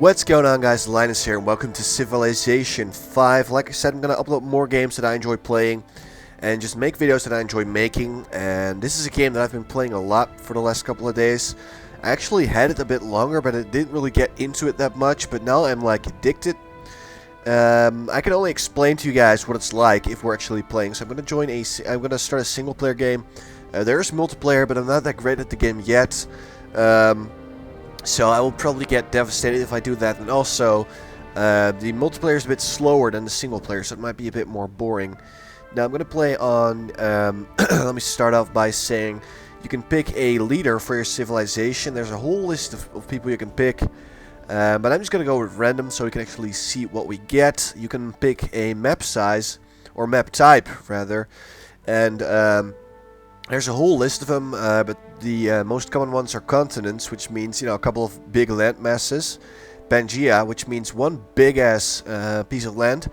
What's going on, guys? Linus here and welcome to Civilization 5. Like I said, I'm going to upload more games that I enjoy playing and just make videos that I enjoy making. And this is a game that I've been playing a lot for the last couple of days. I actually had it a bit longer, but I didn't really get into it that much. But now I'm like addicted. I can only explain to you guys what it's like if we're actually playing. So I'm going to start a single player game. There's multiplayer, but I'm not that great at the game yet. So I will probably get devastated if I do that, and also the multiplayer is a bit slower than the single player, so it might be a bit more boring. Now I'm going to play on, let me start off by saying you can pick a leader for your civilization. There's a whole list of people you can pick, but I'm just going to go with random so we can actually see what we get. You can pick a map size, or map type rather, and there's a whole list of them, but the most common ones are continents, which means, you know, a couple of big land masses. Pangea, which means one big-ass piece of land.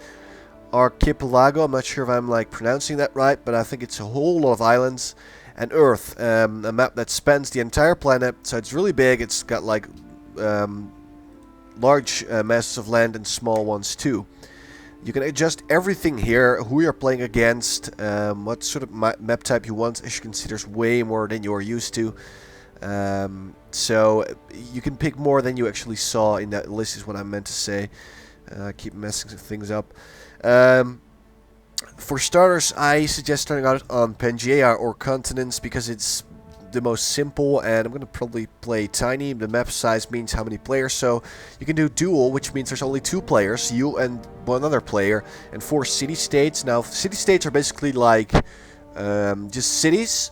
Archipelago, I'm not sure if I'm like pronouncing that right, but I think it's a whole lot of islands. And Earth, a map that spans the entire planet, so it's really big. It's got like large masses of land and small ones too. You can adjust everything here, who you're playing against, what sort of map type you want. As you can see, there's way more than you're used to. So you can pick more than you actually saw in that list is what I meant to say. Keep messing things up. For starters, I suggest starting out on Pangea or continents because it's the most simple, and I'm going to probably play tiny. The map size means how many players, so you can do duel, which means there's only 2 players, you and one other player, and 4 city-states. Now, city-states are basically like just cities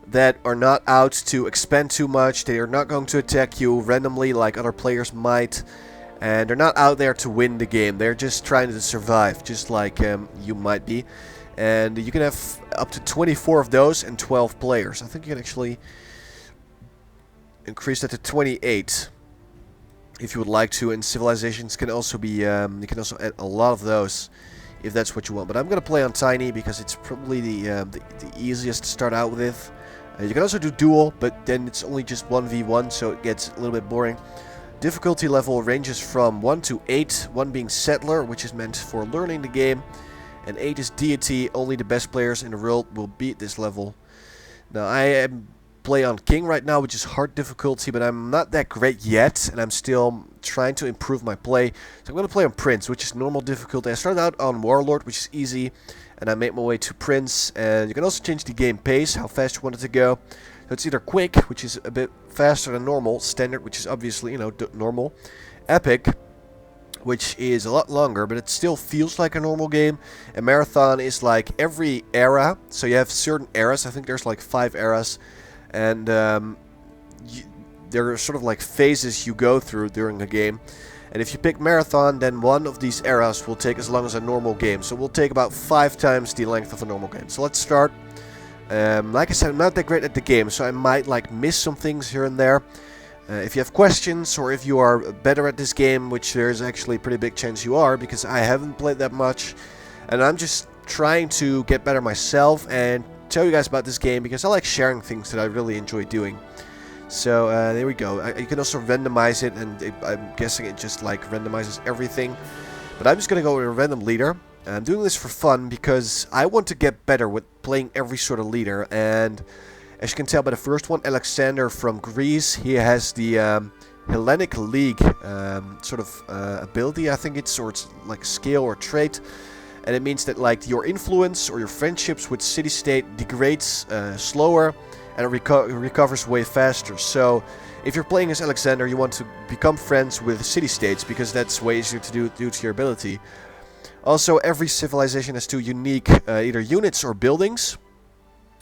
that are not out to expand too much. They are not going to attack you randomly like other players might, and they're not out there to win the game. They're just trying to survive, just like you might be. And you can have up to 24 of those and 12 players. I think you can actually increase that to 28 if you would like to. And civilizations can also be, you can also add a lot of those if that's what you want. But I'm going to play on tiny because it's probably the easiest to start out with. You can also do duel, but then it's only just 1v1, so it gets a little bit boring. Difficulty level ranges from 1 to 8, 1 being settler, which is meant for learning the game. And 8 is deity. Only the best players in the world will beat this level. Now I play on king right now, which is hard difficulty, but I'm not that great yet, and I'm still trying to improve my play. So I'm going to play on prince, which is normal difficulty. I started out on warlord, which is easy, and I made my way to prince. And you can also change the game pace, how fast you want it to go. So it's either quick, which is a bit faster than normal, standard, which is obviously, you know, normal, epic, which is a lot longer, but it still feels like a normal game. And marathon is like every era, so you have certain eras. I think there's like 5 eras, and there are sort of like phases you go through during the game. And if you pick marathon, then one of these eras will take as long as a normal game, so it will take about 5 times the length of a normal game. So let's start. Like I said, I'm not that great at the game, so I might like miss some things here and there. If you have questions, or if you are better at this game, which there's actually a pretty big chance you are, because I haven't played that much, and I'm just trying to get better myself and tell you guys about this game, because I like sharing things that I really enjoy doing. So there we go. You can also randomize it, and I'm guessing it just like randomizes everything. But I'm just going to go with a random leader. I'm doing this for fun because I want to get better with playing every sort of leader, and as you can tell by the first one, Alexander from Greece, he has the Hellenic League sort of ability, I think it's, or it's like skill or trait. And it means that like your influence or your friendships with city-state degrades slower, and it recovers way faster. So if you're playing as Alexander, you want to become friends with city-states because that's way easier to do due to your ability. Also, every civilization has 2 unique either units or buildings.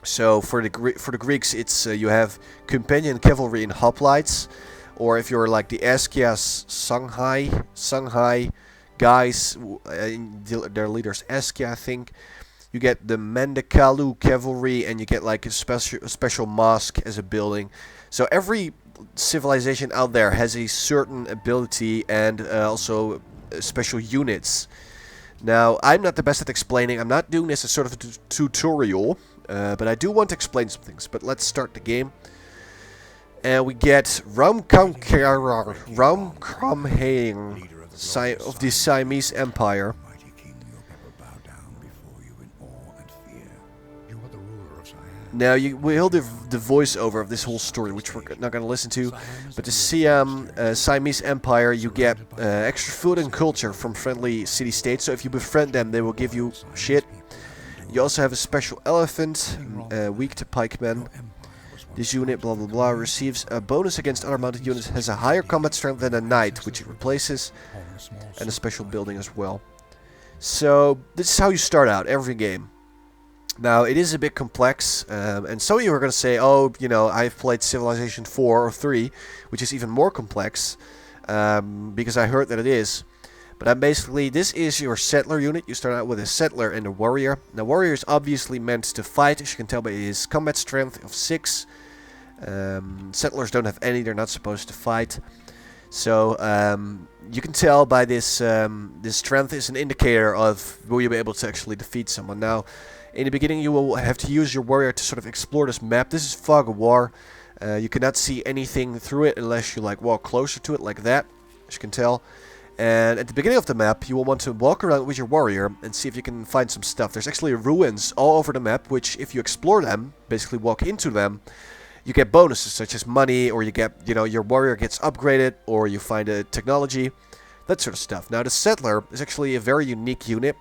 So for the Greeks, it's you have companion cavalry and hoplites, or if you're like the Askias Songhai guys, their leaders Askia, I think, you get the Mandakalu cavalry, and you get like a special mosque as a building. So every civilization out there has a certain ability and also special units. Now, I'm not the best at explaining. I'm not doing this as sort of a tutorial, but I do want to explain some things. But let's start the game. And we get Ramkhamhaeng of the Siamese Empire. Now, you will the voiceover of this whole story, which we're not going to listen to. But the Siamese Empire, you get extra food and culture from friendly city-states. So if you befriend them, they will give you shit. You also have a special elephant, weak to pikemen. This unit, blah blah blah, receives a bonus against other mounted units, has a higher combat strength than a knight, which it replaces, and a special building as well. So, this is how you start out every game. Now, it is a bit complex, and some of you are going to say, oh, you know, I've played Civilization 4 or 3, which is even more complex, because I heard that it is. But basically, this is your settler unit. You start out with a settler and a warrior. Now, warrior is obviously meant to fight, as you can tell by his combat strength of 6. Settlers don't have any, they're not supposed to fight. So, you can tell by this, this strength is an indicator of will you be able to actually defeat someone. Now, in the beginning, you will have to use your warrior to sort of explore this map. This is Fog of War. You cannot see anything through it unless you like walk closer to it like that, as you can tell. And at the beginning of the map, you will want to walk around with your warrior and see if you can find some stuff. There's actually ruins all over the map, which if you explore them, basically walk into them, you get bonuses such as money, or you get, you know, your warrior gets upgraded, or you find a technology, that sort of stuff. Now, the settler is actually a very unique unit.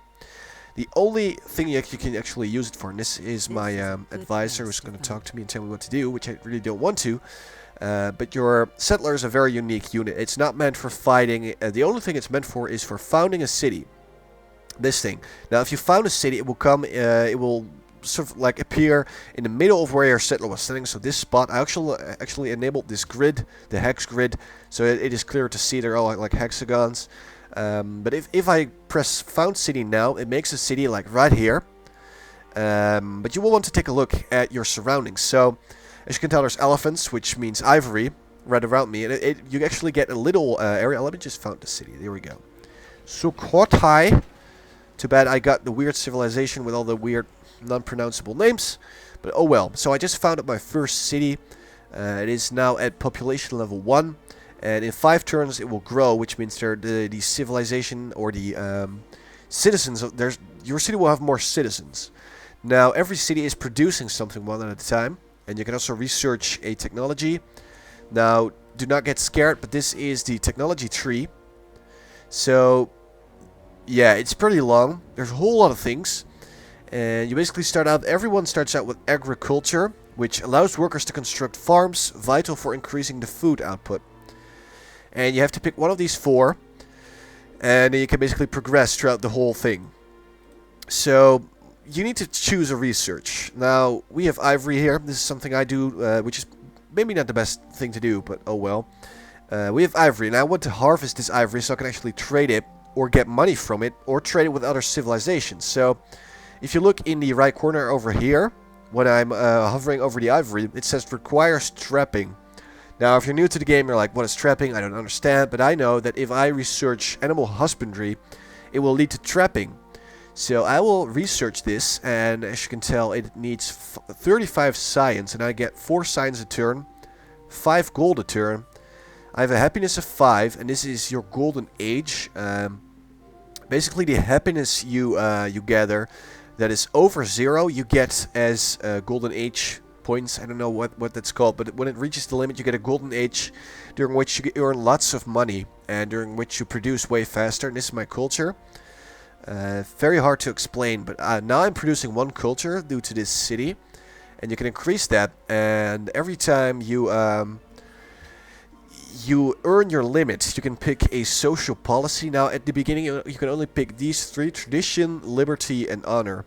The only thing you can actually use it for, and this is my advisor who's going to talk to me and tell me what to do, which I really don't want to. But your settler is a very unique unit. It's not meant for fighting. The only thing it's meant for is for founding a city. This thing. Now, if you found a city, it will come. It will sort of like appear in the middle of where your settler was standing. So this spot, I actually enabled this grid, the hex grid, so it is clear to see they're all like hexagons. But if I press found city now, it makes a city like right here. But you will want to take a look at your surroundings. So, as you can tell, there's elephants, which means ivory, right around me. And you actually get a little area. Let me just found the city. There we go. Sukhothai. Too bad I got the weird civilization with all the weird, non-pronounceable names. But oh well. So I just founded my first city. It is now at population level 1. And in 5 turns it will grow, which means the civilization or the citizens, your city will have more citizens. Now, every city is producing something one at a time. And you can also research a technology. Now, do not get scared, but this is the technology tree. So, yeah, it's pretty long. There's a whole lot of things. And you basically start out, everyone starts out with agriculture, which allows workers to construct farms, vital for increasing the food output. And you have to pick one of these 4. And you can basically progress throughout the whole thing. So, you need to choose a research. Now, we have ivory here. This is something I do, which is maybe not the best thing to do, but oh well. We have ivory, and I want to harvest this ivory so I can actually trade it, or get money from it, or trade it with other civilizations. So, if you look in the right corner over here, when I'm hovering over the ivory, it says requires trapping. Now, if you're new to the game, you're like, what is trapping? I don't understand, but I know that if I research animal husbandry, it will lead to trapping. So I will research this, and as you can tell, it needs 35 science, and I get 4 science a turn, 5 gold a turn. I have a happiness of 5, and this is your golden age. Basically, the happiness you gather that is over 0, you get as golden age points. I don't know what that's called, but when it reaches the limit, you get a golden age, during which you earn lots of money, and during which you produce way faster. And this is my culture. Very hard to explain, but now I'm producing 1 culture due to this city, and you can increase that, and every time you earn your limit, you can pick a social policy. Now, at the beginning, you can only pick these 3: tradition, liberty, and honor.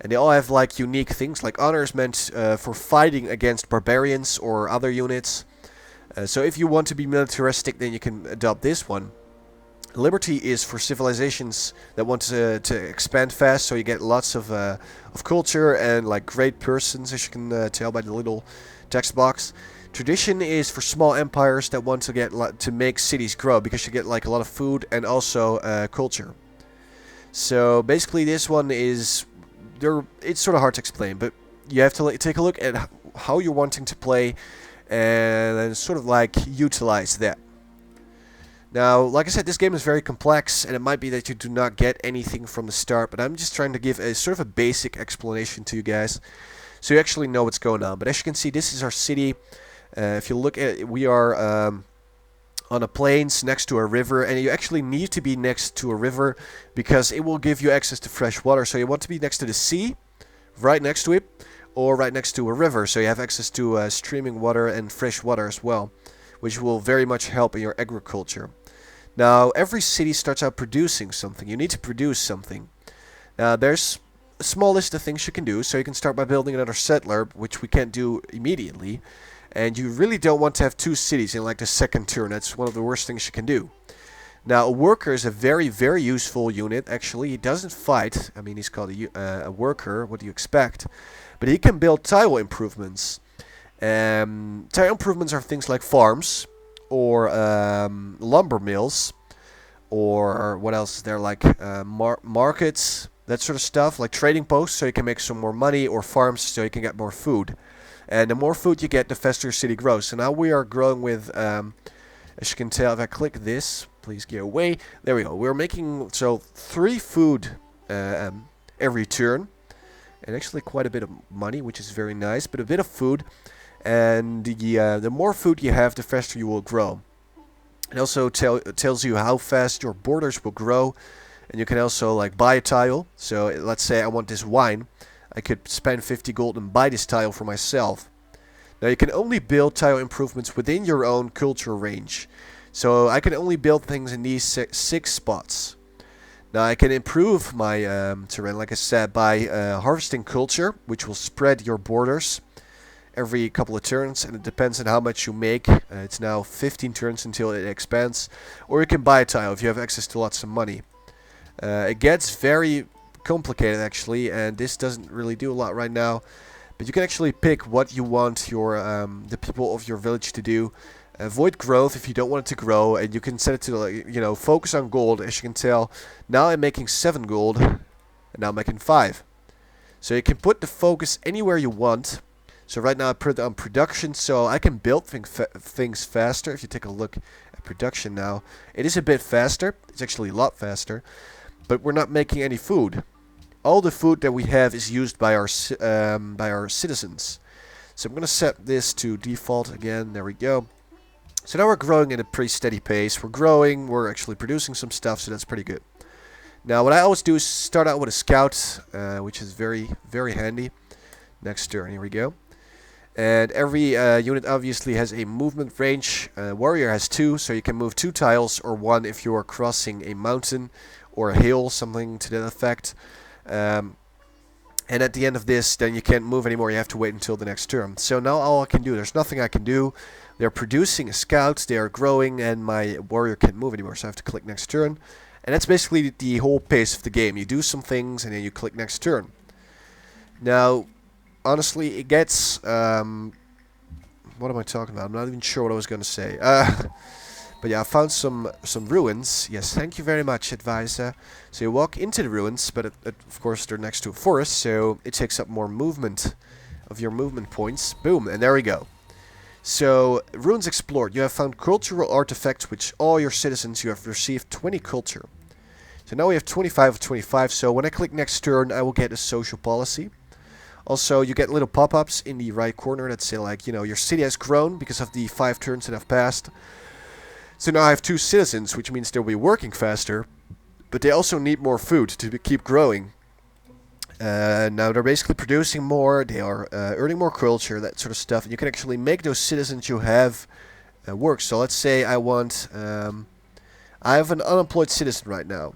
And they all have like unique things. Like honor is meant for fighting against barbarians or other units. So if you want to be militaristic, then you can adopt this one. Liberty is for civilizations that want to expand fast, so you get lots of culture and like great persons, as you can tell by the little text box. Tradition is for small empires that want to get to make cities grow, because you get like a lot of food and also culture. So basically, this one is it's sort of hard to explain, but you have to take a look at how you're wanting to play. and then sort of like utilize that. Now, like I said, this game is very complex, and it might be that you do not get anything from the start, but I'm just trying to give a sort of a basic explanation to you guys, so you actually know what's going on. But as you can see, this is our city. If you look at it, we are on a plains next to a river, and you actually need to be next to a river because it will give you access to fresh water. So you want to be next to the sea, right next to it, or right next to a river, so you have access to streaming water and fresh water as well, which will very much help in your agriculture. Now, every city starts out producing something. You need to produce something. Now, there's a small list of things you can do. So you can start by building another settler, which we can't do immediately. And you really don't want to have 2 cities in like the second turn. That's one of the worst things you can do. Now, a worker is a very, very useful unit. Actually, he doesn't fight. I mean, he's called a worker. What do you expect? But he can build tile improvements. Tile improvements are things like farms, or lumber mills, or what else is there, like markets, that sort of stuff, like trading posts, so you can make some more money, or farms, so you can get more food. And the more food you get, the faster your city grows. So now we are growing with, as you can tell, if I click this, please get away, there we go. We're making, so 3 food every turn, and actually quite a bit of money, which is very nice, but a bit of food. And the more food you have, the faster you will grow. It also tells you how fast your borders will grow, and you can also like buy a tile. So let's say I want this wine, I could spend 50 gold and buy this tile for myself. Now you can only build tile improvements within your own culture range. So I can only build things in these 6 spots. Now I can improve my terrain, like I said, by harvesting culture, which will spread your borders every couple of turns, and it depends on how much you make. It's now 15 turns until it expands, or you can buy a tile if you have access to lots of money. It gets very complicated actually, and this doesn't really do a lot right now, but you can actually pick what you want your the people of your village to do. Avoid growth if you don't want it to grow, and you can set it to, like, you know, focus on gold. As you can tell, now I'm making 7 gold, and now I'm making 5. So you can put the focus anywhere you want. So right now I put it on production, so I can build things faster. If you take a look at production now, it is a bit faster. It's actually a lot faster, but we're not making any food. All the food that we have is used by our citizens. So I'm going to set this to default again. There we go. So now we're growing at a pretty steady pace. We're growing, we're actually producing some stuff, so that's pretty good. Now what I always do is start out with a scout, which is very, very handy. Next turn, here we go. And every unit obviously has a movement range. Warrior has 2, so you can move 2 tiles, or 1 if you are crossing a mountain or a hill, something to that effect. And at the end of this, then you can't move anymore. You have to wait until the next turn. So now all I can do, there's nothing I can do. They're producing a scout, they are growing, and my warrior can't move anymore. So I have to click next turn. And that's basically the whole pace of the game. You do some things, and then you click next turn. Now, honestly, it gets, what am I talking about? I'm not even sure what I was going to say. But yeah, I found some ruins. Yes, thank you very much, advisor. So you walk into the ruins, but of course they're next to a forest, so it takes up more movement of your movement points. Boom, and there we go. So, ruins explored. You have found cultural artifacts which all your citizens, you have received 20 culture. So now we have 25 of 25, so when I click next turn, I will get a social policy. Also, you get little pop-ups in the right corner that say, like, you know, your city has grown because of the 5 turns that have passed. So now I have 2 citizens, which means they'll be working faster, but they also need more food to keep growing. Now they're basically producing more, they are earning more culture, that sort of stuff, and you can actually make those citizens you have work. So let's say I want, I have an unemployed citizen right now.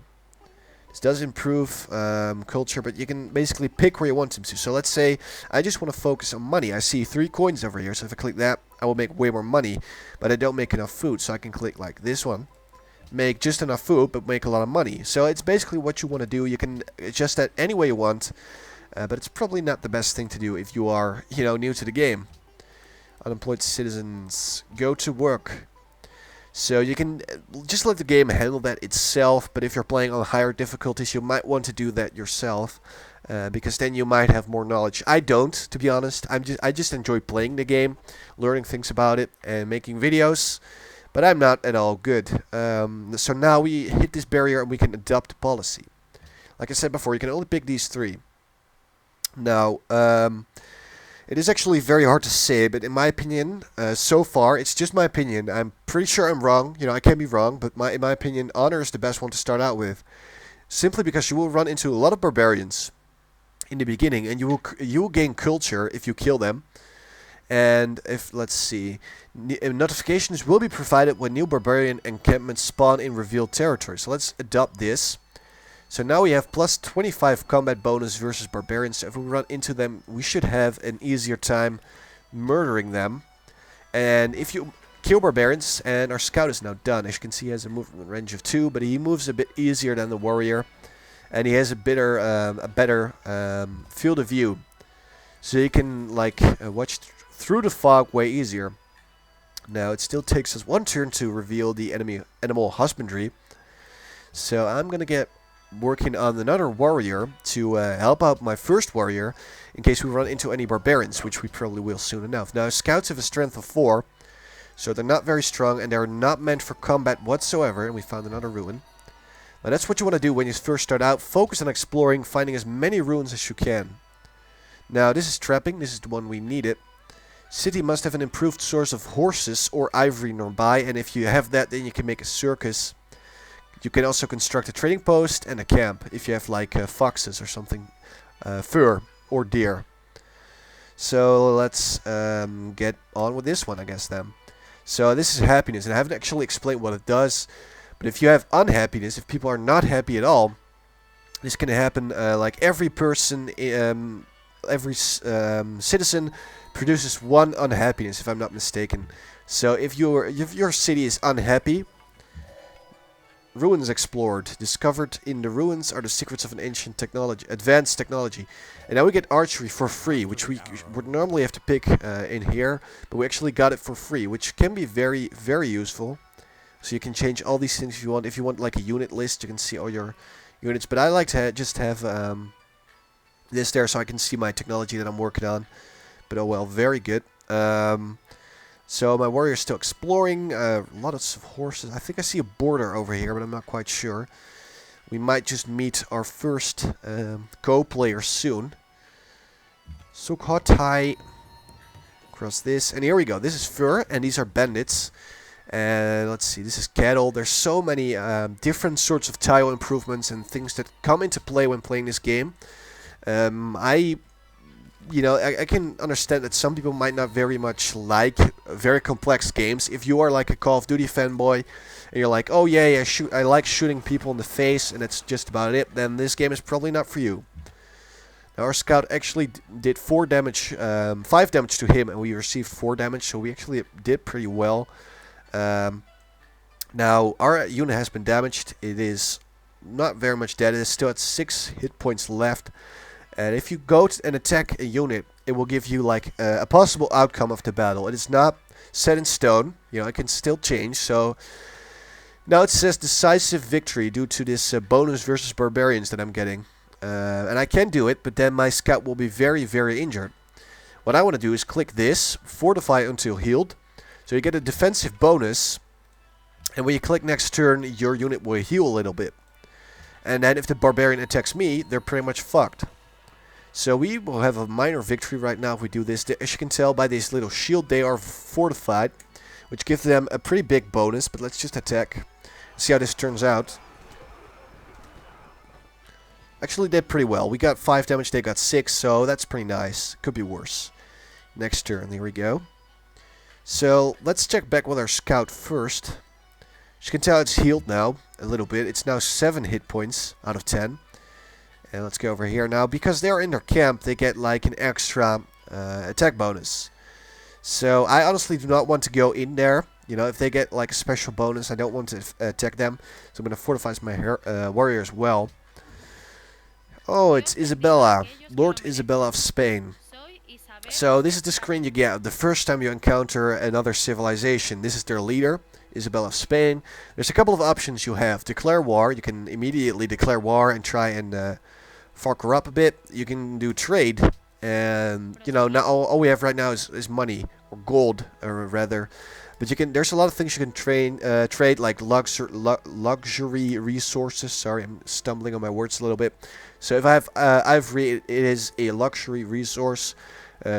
This does improve culture, but you can basically pick where you want them to. So let's say I just want to focus on money. I see 3 coins over here, so if I click that, I will make way more money, but I don't make enough food, so I can click like this one. Make just enough food, but make a lot of money. So it's basically what you want to do. You can adjust that any way you want, but it's probably not the best thing to do if you are, you know, new to the game. Unemployed citizens, go to work. So you can just let the game handle that itself, but if you're playing on higher difficulties, you might want to do that yourself. because then you might have more knowledge. I don't, to be honest. I just enjoy playing the game, learning things about it, and making videos. But I'm not at all good. So now we hit this barrier and we can adopt the policy. Like I said before, you can only pick these 3. Now, it is actually very hard to say, but in my opinion, so far, it's just my opinion. I'm pretty sure I'm wrong. You know, I can be wrong, but in my opinion, honor is the best one to start out with. Simply because you will run into a lot of barbarians in the beginning, and you will gain culture if you kill them. And if, let's see, notifications will be provided when new barbarian encampments spawn in revealed territory. So let's adopt this. So now we have plus 25 combat bonus versus barbarians. So if we run into them, we should have an easier time murdering them. And if you kill barbarians, and our scout is now done. As you can see, he has a movement range of 2, but he moves a bit easier than the warrior. And he has a better field of view. So you can like watch through the fog way easier. Now it still takes us 1 turn to reveal the animal husbandry. So I'm gonna get working on another warrior to help out my first warrior in case we run into any barbarians, which we probably will soon enough. Now scouts have a strength of 4, so they're not very strong and they're not meant for combat whatsoever. And we found another ruin. Now that's what you want to do when you first start out. Focus on exploring, finding as many ruins as you can. Now this is trapping, this is the one we needed. City must have an improved source of horses or ivory nearby, and if you have that, then you can make a circus. You can also construct a trading post and a camp if you have like foxes or something, fur or deer. So let's get on with this one, I guess then. So this is happiness, and I haven't actually explained what it does. But if you have unhappiness, if people are not happy at all, this can happen. Like every person, every citizen produces 1 unhappiness, if I'm not mistaken. So if your city is unhappy, ruins explored. Discovered in the ruins are the secrets of an ancient technology, advanced technology. And now we get archery for free, which we would normally have to pick in here, but we actually got it for free, which can be very, very useful. So you can change all these things if you want. If you want like a unit list, you can see all your units. But I like to just have this there so I can see my technology that I'm working on. But oh well, very good. So my warrior is still exploring. A lot of horses. I think I see a border over here, but I'm not quite sure. We might just meet our first co-player soon. Sukhothai. Cross this. And here we go. This is fur, and these are bandits. And let's see, this is cattle. There's so many different sorts of tile improvements and things that come into play when playing this game. I can understand that some people might not very much like very complex games. If you are like a Call of Duty fanboy and you're like, oh yeah, I like shooting people in the face and that's just about it, then this game is probably not for you. Now our scout actually did 5 damage to him, and we received 4 damage, so we actually did pretty well. Now our unit has been damaged. It is not very much dead. It is still at 6 hit points left. And if you go and attack a unit, it will give you like a possible outcome of the battle. It is not set in stone. You know, it can still change. So now it says decisive victory due to this bonus versus barbarians that I'm getting. And I can do it, but then my scout will be very, very injured. What I want to do is click this, fortify until healed. So you get a defensive bonus. And when you click next turn, your unit will heal a little bit. And then if the barbarian attacks me, they're pretty much fucked. So we will have a minor victory right now if we do this. As you can tell by this little shield, they are fortified, which gives them a pretty big bonus. But let's just attack. See how this turns out. Actually did pretty well. We got 5 damage, they got 6, so that's pretty nice. Could be worse. Next turn, here we go. So let's check back with our scout first. As you can tell, it's healed now a little bit. It's now 7 hit points out of 10. And let's go over here now. Because they're in their camp, they get like an extra attack bonus. So I honestly do not want to go in there. You know, if they get like a special bonus, I don't want to attack them. So I'm going to fortify my warrior as well. Oh, it's Isabella. Lord Isabella of Spain. So this is the screen you get the first time you encounter another civilization. This is their leader, Isabella of Spain. There's a couple of options you have. Declare war. You can immediately declare war and try and fuck her up a bit. You can do trade, and you know, now all we have right now is money or gold, or rather. But you can. There's a lot of things you can trade, like luxury resources. Sorry, I'm stumbling on my words a little bit. So if I have ivory, it is a luxury resource.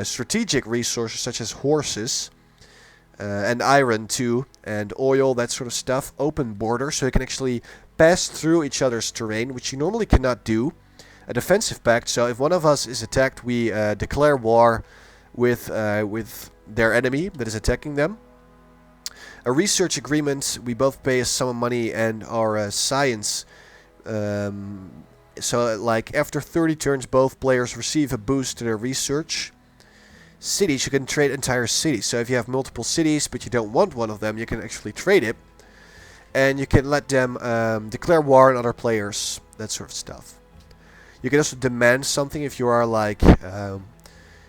Strategic resources such as horses, and iron too, and oil, that sort of stuff. Open border, so you can actually pass through each other's terrain, which you normally cannot do. A defensive pact, so if one of us is attacked, we declare war with their enemy that is attacking them. A research agreement, we both pay a sum of money and our science. So like after 30 turns, both players receive a boost to their research. Cities, you can trade entire cities. So if you have multiple cities but you don't want one of them, you can actually trade it. And you can let them declare war on other players, that sort of stuff. You can also demand something if you are like...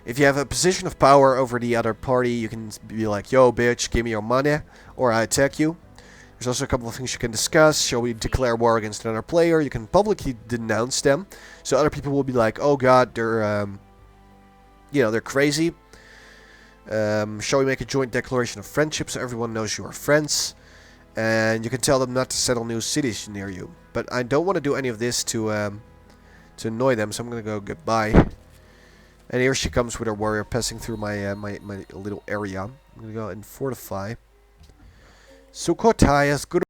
if you have a position of power over the other party, you can be like, yo bitch, give me your money, or I attack you. There's also a couple of things you can discuss. Shall we declare war against another player? You can publicly denounce them. So other people will be like, oh god, they're, you know, they're crazy. Shall we make a joint declaration of friendship so everyone knows you are friends? And you can tell them not to settle new cities near you. But I don't want to do any of this to annoy them, so I'm going to go goodbye. And here she comes with her warrior passing through my my little area. I'm going to go and fortify. Sukhotai is good.